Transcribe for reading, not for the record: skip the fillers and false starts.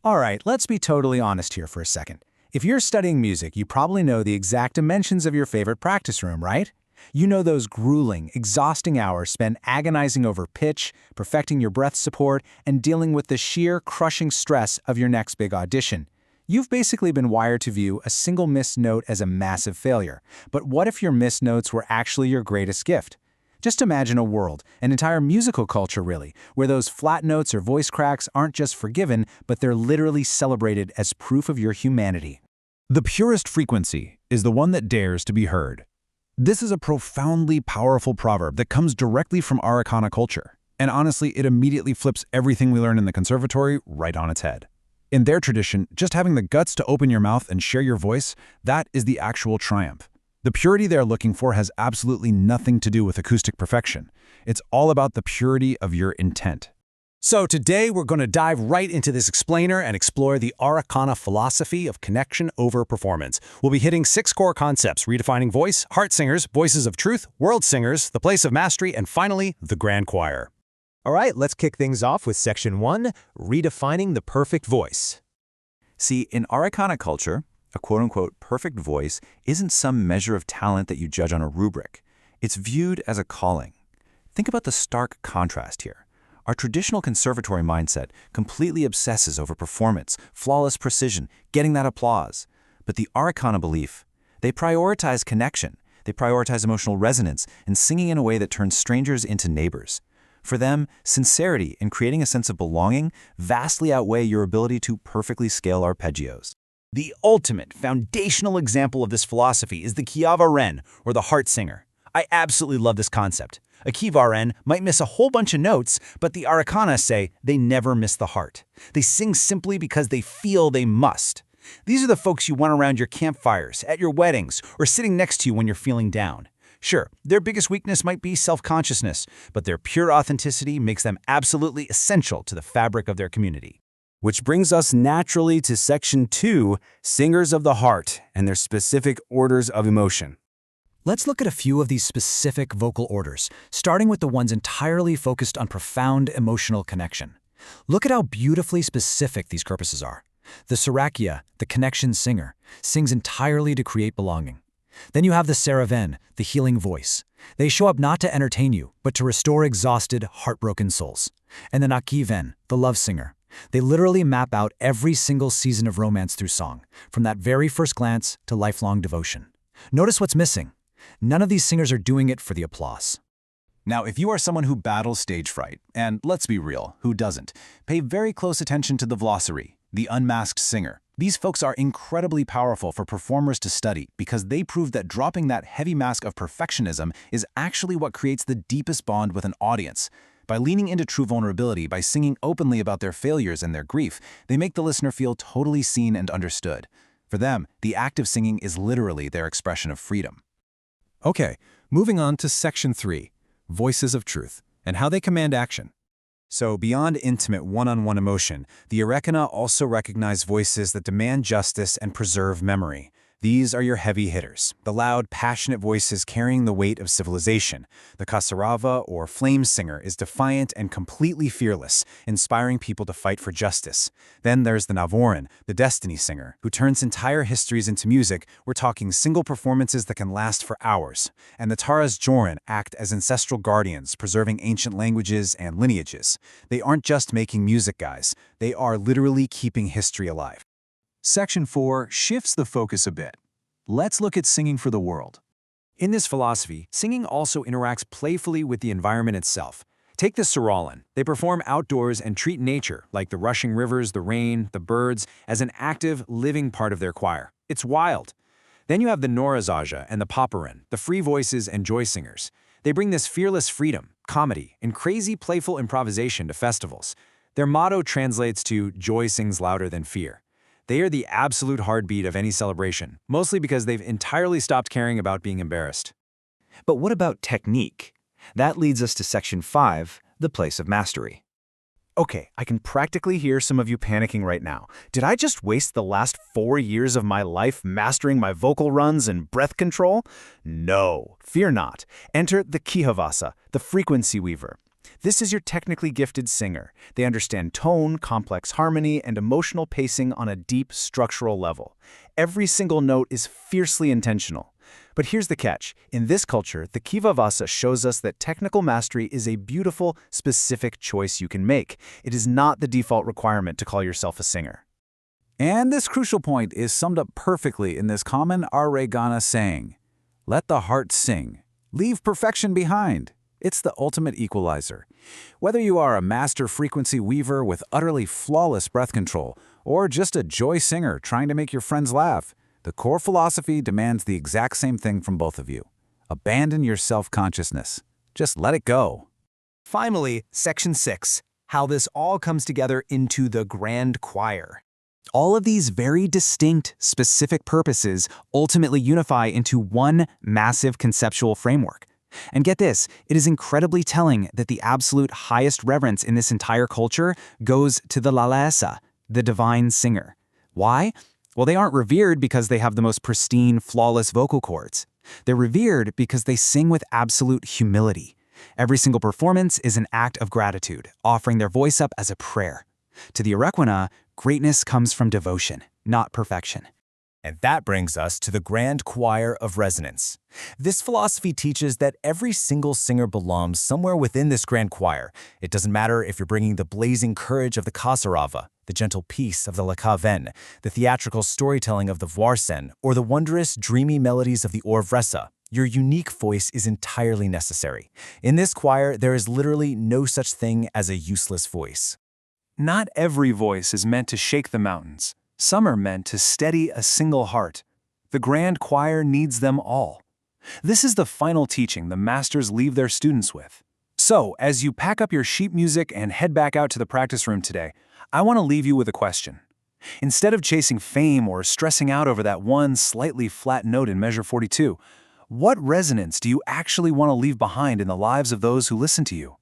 All right, let's be totally honest here for a second. If you're studying music, you probably know the exact dimensions of your favorite practice room, right? You know those grueling, exhausting hours spent agonizing over pitch, perfecting your breath support, and dealing with the sheer, crushing stress of your next big audition. You've basically been wired to view a single missed note as a massive failure. But what if your missed notes were actually your greatest gift? Just imagine a world, an entire musical culture really, where those flat notes or voice cracks aren't just forgiven, but they're literally celebrated as proof of your humanity. The purest frequency is the one that dares to be heard. This is a profoundly powerful proverb that comes directly from Arreqqana culture. And honestly, it immediately flips everything we learn in the conservatory right on its head. In their tradition, just having the guts to open your mouth and share your voice, that is the actual triumph. The purity they're looking for has absolutely nothing to do with acoustic perfection. It's all about the purity of your intent. So today we're going to dive right into this explainer and explore the Arreqqana philosophy of connection over performance. We'll be hitting 6 core concepts: redefining voice, heart singers, voices of truth, world singers, the place of mastery, and finally, the grand choir. All right, let's kick things off with Section 1, Redefining the Perfect Voice. See, in Arreqqana culture, a quote-unquote perfect voice isn't some measure of talent that you judge on a rubric. It's viewed as a calling. Think about the stark contrast here. Our traditional conservatory mindset completely obsesses over performance, flawless precision, getting that applause. But the Arreqqana belief, they prioritize connection, they prioritize emotional resonance, and singing in a way that turns strangers into neighbors. For them, sincerity and creating a sense of belonging vastly outweigh your ability to perfectly scale arpeggios. The ultimate foundational example of this philosophy is the Kiava Wren, or the heart singer. I absolutely love this concept. A Kiava Wren might miss a whole bunch of notes, but the Arreqqana say they never miss the heart. They sing simply because they feel they must. These are the folks you want around your campfires, at your weddings, or sitting next to you when you're feeling down. Sure, their biggest weakness might be self-consciousness, but their pure authenticity makes them absolutely essential to the fabric of their community. Which brings us naturally to Section 2, Singers of the Heart and their specific orders of emotion. Let's look at a few of these specific vocal orders, starting with the ones entirely focused on profound emotional connection. Look at how beautifully specific these corpuses are. The Arreqqana, the connection singer, sings entirely to create belonging. Then you have the Saraven, the healing voice. They show up not to entertain you, but to restore exhausted, heartbroken souls. And the Nakiven, the love singer. They literally map out every single season of romance through song, from that very first glance to lifelong devotion. Notice what's missing. None of these singers are doing it for the applause. Now, if you are someone who battles stage fright, and let's be real, who doesn't, pay very close attention to the Vlossary, the unmasked singer. These folks are incredibly powerful for performers to study because they prove that dropping that heavy mask of perfectionism is actually what creates the deepest bond with an audience. By leaning into true vulnerability, by singing openly about their failures and their grief, they make the listener feel totally seen and understood. For them, the act of singing is literally their expression of freedom. Okay, moving on to Section 3, Voices of Truth, and how they command action. So beyond intimate one-on-one emotion, the Arreqqana also recognize voices that demand justice and preserve memory. These are your heavy hitters, the loud, passionate voices carrying the weight of civilization. The Kasarava, or flame singer, is defiant and completely fearless, inspiring people to fight for justice. Then there's the Navorin, the destiny singer, who turns entire histories into music. We're talking single performances that can last for hours. And the Taras Joran act as ancestral guardians, preserving ancient languages and lineages. They aren't just making music, guys. They are literally keeping history alive. Section 4 shifts the focus a bit. Let's look at singing for the world. In this philosophy, singing also interacts playfully with the environment itself. Take the Saralan. They perform outdoors and treat nature, like the rushing rivers, the rain, the birds, as an active, living part of their choir. It's wild. Then you have the Norazaja and the Paparan, the free voices and joy singers. They bring this fearless freedom, comedy, and crazy playful improvisation to festivals. Their motto translates to "Joy sings louder than fear." They are the absolute heartbeat of any celebration, mostly because they've entirely stopped caring about being embarrassed. But what about technique? That leads us to Section 5, the place of mastery. Okay, I can practically hear some of you panicking right now. Did I just waste the last 4 years of my life mastering my vocal runs and breath control? No, fear not. Enter the Kihavasa, the frequency weaver. This is your technically gifted singer. They understand tone, complex harmony, and emotional pacing on a deep structural level. Every single note is fiercely intentional. But here's the catch. In this culture, the Kiva Vasa shows us that technical mastery is a beautiful, specific choice you can make. It is not the default requirement to call yourself a singer. And this crucial point is summed up perfectly in this common Arreqqana saying, "Let the heart sing. Leave perfection behind." It's the ultimate equalizer. Whether you are a master frequency weaver with utterly flawless breath control, or just a joy singer trying to make your friends laugh, the core philosophy demands the exact same thing from both of you. Abandon your self-consciousness. Just let it go. Finally, Section 6, how this all comes together into the grand choir. All of these very distinct, specific purposes ultimately unify into one massive conceptual framework. And get this, it is incredibly telling that the absolute highest reverence in this entire culture goes to the Lalesa, the divine singer. Why? Well, they aren't revered because they have the most pristine, flawless vocal cords. They're revered because they sing with absolute humility. Every single performance is an act of gratitude, offering their voice up as a prayer. To the Arreqqana, greatness comes from devotion, not perfection. And that brings us to the grand choir of resonance. This philosophy teaches that every single singer belongs somewhere within this grand choir. It doesn't matter if you're bringing the blazing courage of the Kasarava, the gentle peace of the Lakaven, the theatrical storytelling of the Vwarsen, or the wondrous, dreamy melodies of the Orvresa. Your unique voice is entirely necessary. In this choir, there is literally no such thing as a useless voice. Not every voice is meant to shake the mountains. Some are meant to steady a single heart. The grand choir needs them all. This is the final teaching the masters leave their students with. So, as you pack up your sheet music and head back out to the practice room today, I want to leave you with a question. Instead of chasing fame or stressing out over that one slightly flat note in measure 42, what resonance do you actually want to leave behind in the lives of those who listen to you?